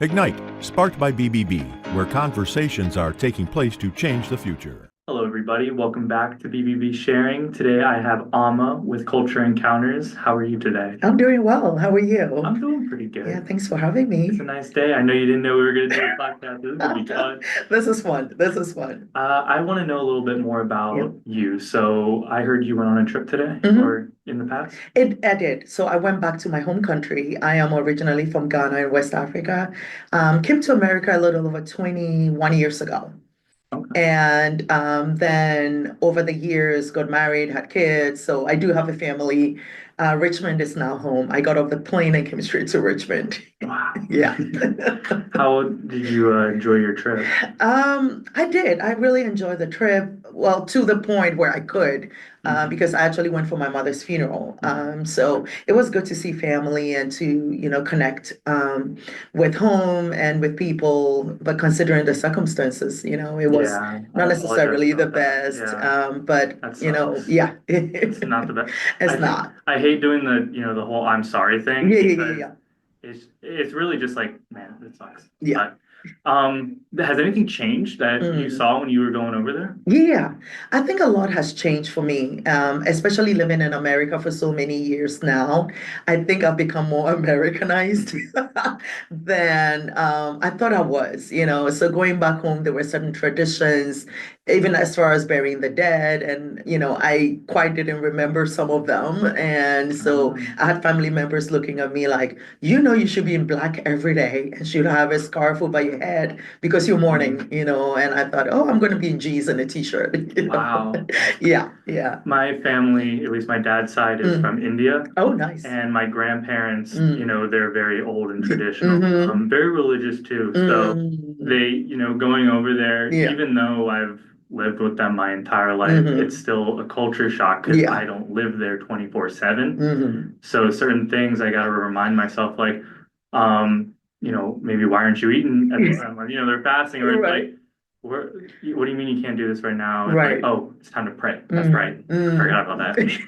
Ignite, sparked by BBB, where conversations are taking place to change the future. Hello, everybody. Welcome back to BBB Sharing. Today I have Amma with Culture Encounters. How are you today? I'm doing well. How are you? I'm doing pretty Yeah, good. thanks for having It's a me. nice day. I know you didn't know we were going to do a podcast. This is going to be fun. This is fun. This is fun. I want to know a little bit more Yeah. about you. So I heard you went on a trip today hmm or in the past. I did. So I went back to my home country. I am originally from Ghana in West Africa. Came to America a little over 21 years ago. Okay. And then over the years, got married, had kids. So I do have a family. Richmond is now home. I got off the plane and came straight to Richmond. Wow. Yeah. How did you enjoy your trip? I did. I really enjoyed the trip. Well, to the point where I could, Mhm. because I actually went for my mother's funeral. Mhm. So it was good to see family and to, connect with home and with people. But considering the circumstances, it was Yeah, I not apologize necessarily the about that. best. Yeah, But that sucks. yeah, It's not the best. it's not. I hate doing the whole I'm sorry thing Yeah, yeah, yeah, because yeah. it's really just like, man, it sucks. Yeah. But has anything changed that you Mm. saw when you were going over there? Yeah, I think a lot has changed for me, especially living in America for so many years now. I think I've become more Americanized than I thought I was. So going back home, there were certain traditions, even as far as burying the dead, and I quite didn't remember some of them. And so Um, I had family members looking at me like, you should be in black every day and should have a scarf over your head because you're mm, mourning. And I thought, oh, I'm going to be in jeans and a t-shirt. wow. Yeah, yeah. My family, at least my dad's side, is Mm. from India. Oh, nice. And my grandparents, Mm. they're very old and traditional, Mm-hmm. very religious too. So Mm. going over there, Yeah. even though I've lived with them my entire life, it's Mm-hmm. still a culture shock because I Yeah. don't live there 24/7. Mm-hmm. So certain things I got to remind myself, like, maybe why aren't you eating at this time? Or, they're fasting, or it's Right. like, what do you mean you can't do this right now? It's like, Right. oh, it's time to pray. That's right. Mm. I forgot about that. Mm.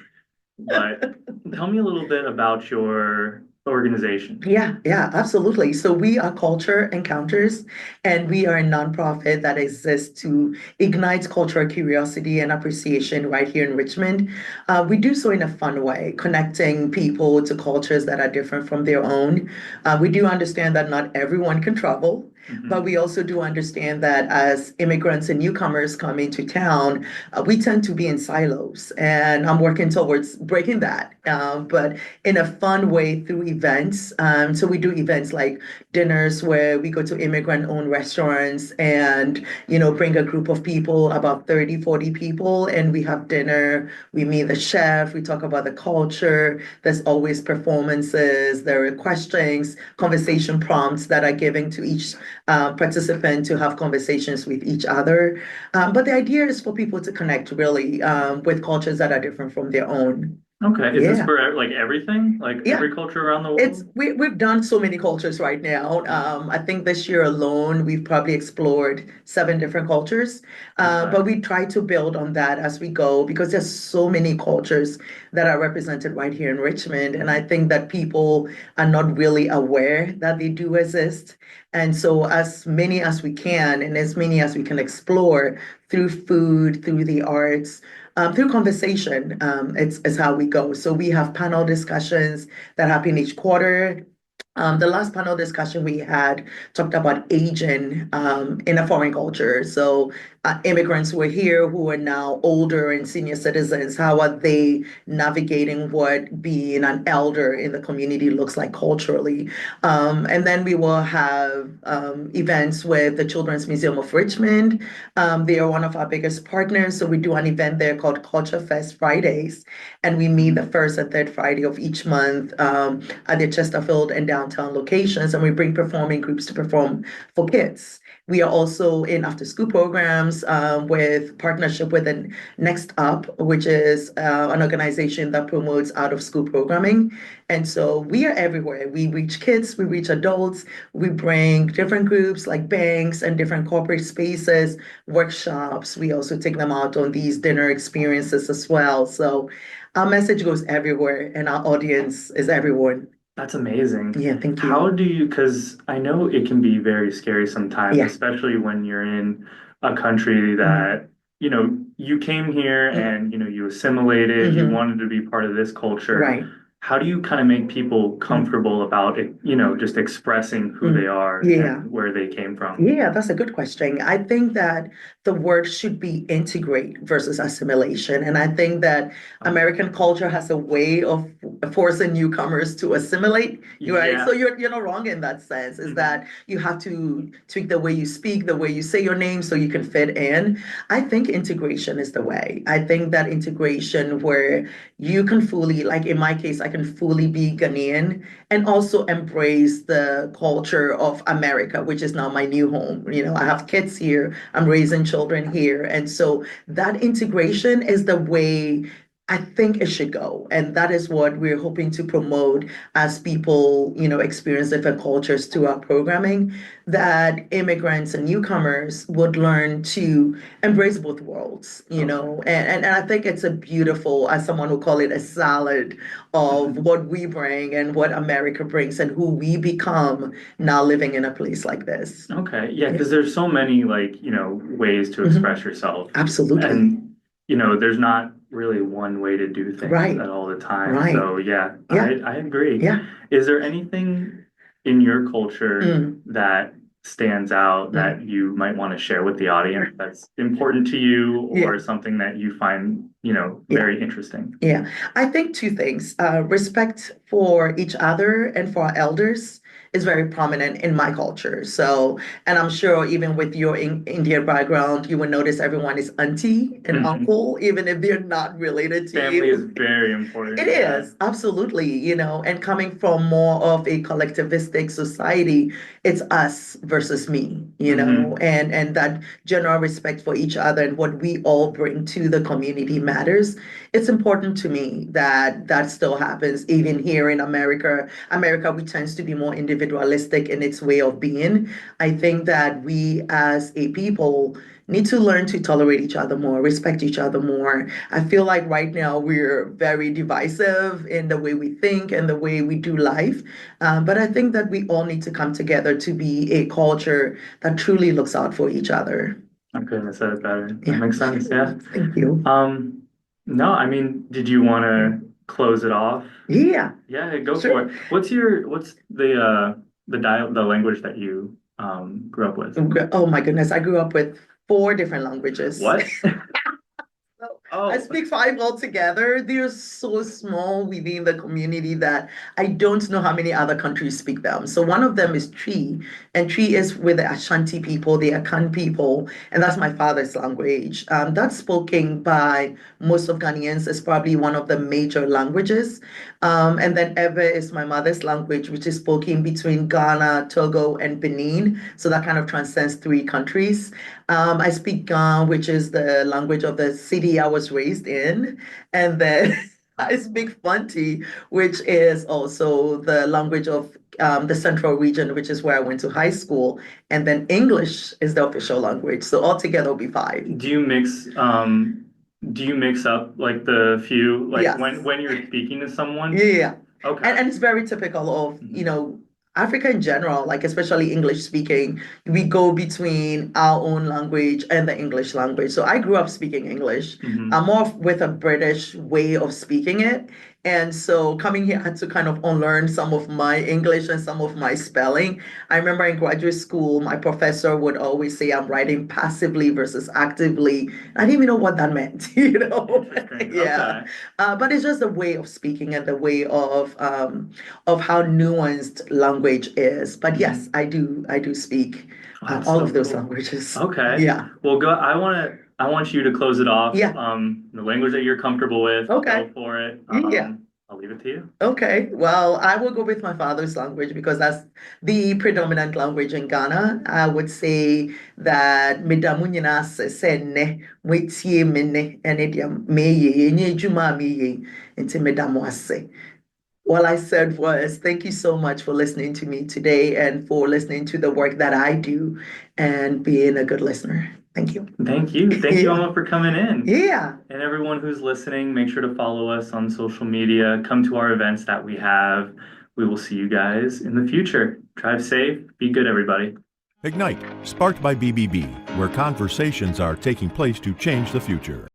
But tell me a little bit about your organization. Yeah, yeah, absolutely. So we are Culture Encounters, and we are a nonprofit that exists to ignite cultural curiosity and appreciation right here in Richmond. We do so in a fun way, connecting people to cultures that are different from their own. We do understand that not everyone can travel. But Hmm. we also do understand that as immigrants and newcomers come into town, we tend to be in silos. And I'm working towards breaking that. But in a fun way through events. So we do events like dinners where we go to immigrant-owned restaurants and, bring a group of people, about 30, 40 people, and we have dinner. We meet the chef, we talk about the culture. There's always performances, there are questions, conversation prompts that are given to each participant to have conversations with each other. But the idea is for people to connect really with cultures that are different from their own. Okay. Is this Yeah. for like everything? Like Yeah, every culture around the it's world? we've done so many cultures right now. Wow. I think this year alone we've probably explored 7 different cultures. Okay. But we try to build on that as we go because there's so many cultures that are represented right here in Richmond, and I think that people are not really aware that they do exist. And so, as many as we can, and as many as we can explore through food, through the arts. Through conversation, it's how we go. So we have panel discussions that happen each quarter. The last panel discussion we had talked about aging in a foreign culture. So immigrants who are here who are now older and senior citizens, how are they navigating what being an elder in the community looks like culturally? And then we will have events with the Children's Museum of Richmond. They are one of our biggest partners. So we do an event there called Culture Fest Fridays, and we meet the Mhm. first and third Friday of each month at the Chesterfield and downtown locations, and we bring performing groups to perform for kids. We are also in after school programs with partnership with the Next Up, which is an organization that promotes out of school programming. And so we are everywhere. We reach kids, we reach adults, we bring different groups like banks and different corporate spaces, workshops. We also take them out on these dinner experiences as well. So our message goes everywhere, and our audience is everyone. That's amazing. Yeah, thank How you. do you, because I know it can be very scary sometimes, Yeah. especially when you're in a country Mhm. that, you came here Mhm. and, you assimilated, you Mhm. wanted to be part of this culture. Right. How do you kind of make people Mm. comfortable about it, just expressing who they Mm. are Yeah. and where they came from? Yeah, that's a good question. I think that the word should be integrate versus assimilation. And I think that Okay. American culture has a way of forcing newcomers to assimilate, right? So Yeah. you're not wrong in that sense, is Hmm. that you have to tweak the way you speak, the way you say your name so you can fit in. I think integration is the way. I think that integration where you can fully, like in my case, I can fully be Ghanaian and also embrace the culture of America, which is now my new home. I have kids here, I'm raising children here. And so that integration is the way I think it should go. And that is what we're hoping to promote as people, experience different cultures through our programming, that immigrants and newcomers would learn to embrace both worlds, Okay. and I think it's a beautiful, as someone who call it a salad of what we bring and what America brings and who we become now living in a place like this. Okay. Yeah, Yeah. because there's so many like, ways to Mhm. express yourself. Absolutely. And, there's not really one way to do things Right. at all the time. Right. So yeah, Yeah. I agree. Yeah. Is there anything in your culture Mm, that stands out that mm. you might want to share with the audience that's important to you Yeah. or something that you find, Yeah. very interesting? Yeah, I think two things. Respect for each other and for our elders is very prominent in my culture. So, and I'm sure even with your Indian background, you will notice everyone is auntie and Hmm. uncle, even if they're not related to Family is you. very It important. Yeah. is, absolutely, and coming from more of a collectivistic society, it's us versus me, Hmm. and that general respect for each other and what we all bring to the community matters. It's important to me that that still happens even here in America. America, we tends to be more individualistic in its way of being. I think that we as a people need to learn to tolerate each other more, respect each other more. I feel like right now we're very divisive in the way we think and the way we do life. But I think that we all need to come together to be a culture that truly looks out for each other. I couldn't have said it better. That Yeah. makes sense. Yeah. Thank you. Um, no, I mean, did you want to close it off? Yeah, Yeah, go for sure. it. What's the language that you grew up with? Oh my goodness, I grew up with four different languages. What? So I Oh, speak five altogether. They're so small within the community that I don't know how many other countries speak them. So one of them is Tree, and Tree is with the Ashanti people, the Akan people, and that's my father's language. That's spoken by most of Ghanaians. It's probably one of the major languages. And then Ewe is my mother's language, which is spoken between Ghana, Togo, and Benin. So that kind of transcends three countries. I speak Ga, which is the language of the city I was raised in. And then I speak Fanti, which is also the language of the central region, which is where I went to high school. And then English is the official language. So altogether it'll be five. do you mix do you mix up like the few like Yes. when you're speaking to someone? Yeah. Okay. And it's very typical of, Mhm. Africa in general, like especially English speaking, we go between our own language and the English language. So I grew up speaking English. I'm Mhm. more with a British way of speaking it. And so coming here, I had to kind of unlearn some of my English and some of my spelling. I remember in graduate school, my professor would always say I'm writing passively versus actively. I didn't even know what that meant, you know? Interesting. Yeah. Okay. But it's just a way of speaking and the way of how nuanced language is. But yes, Mhm. I do speak Oh, that's all so of those cool. languages. Okay. Yeah. Well, go. I want you to close it off. Yeah. The language that you're comfortable with, Okay. go for it. Yeah. I'll leave it to you. Okay. Well, I will go with my father's language because that's the predominant language in Ghana. I would say that medamu nyinaa ase sɛ nnɛ moetie me nnɛ ɛne deɛ meyɛ ɛnyɛ adwuma a meyɛ nti medamu ase. All I said was, thank you so much for listening to me today and for listening to the work that I do and being a good listener. Thank you. Thank you. Thank you, Yeah. Alma, for coming in. Yeah. And everyone who's listening, make sure to follow us on social media. Come to our events that we have. we will see you guys in the future. Drive safe. Be good, everybody. Ignite, sparked by BBB, where conversations are taking place to change the future.